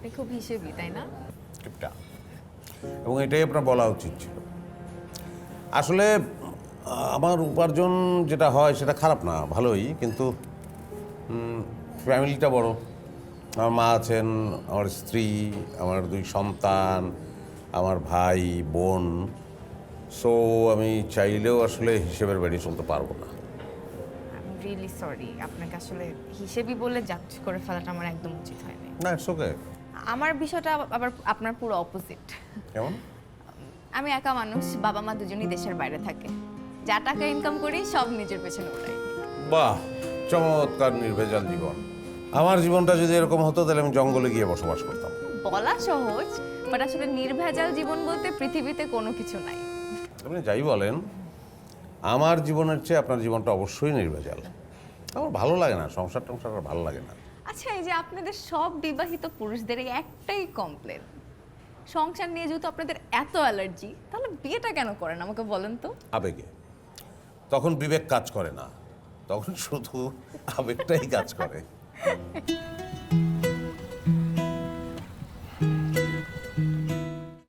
আপনি খুব হিসেবি, তাই না? টিপটা এবং এটাই আপনার বলা উচিত ছিল। আসলে আমার উপার্জন যেটা হয় সেটা খারাপ না, ভালোই, কিন্তু ফ্যামিলিটা বড়। আমার মা আছেন, আমার স্ত্রী, আমার 2 সন্তান, আমার ভাই বোন। সো আমি চাইলেও আসলে হিসেবের বাইরে চলতে পারবো না। I am really sorry. আপনাকে আসলে হিসেবি বলে জাজ করে ফেলাটা আমার একদম উচিত হয়নি। না, ইটস ওকে। আমার বিষয়টা আবার আপনার পুরো অপোজিট। কেমন? আমি একা মানুষ, বাবা মা দুজনেই দেশের বাইরে থাকে। যা টাকা ইনকাম করি সব নিজের পেছনে উড়াই। বাহ, চমৎকার নির্ভেজাল জীবন। আমার জীবনটা যদি এরকম হতো তাহলে আমি জঙ্গলে গিয়ে বসবাস করতাম। বলা সহজ, বাট আসলে নির্ভেজাল জীবন বলতে পৃথিবীতে কোনো কিছু নাই। আপনি যাই বলেন, আমার জীবনের চেয়ে আপনার জীবনটা অবশ্যই নির্ভেজাল। আমার ভালো লাগে না, সংসার টংসার আর ভালো লাগে না। আচ্ছা, এই যে আপনাদের সব বিবাহিত পুরুষদের এই একটাই কমপ্লেন, সংসার নিয়ে যেহেতু আপনাদের এত অ্যালার্জি, তাহলে বিয়েটা কেন করেন আমাকে বলেন তো? আবেগে। তখন বিবেক কাজ করে না, তখন শুধু আবেগটাই কাজ করে।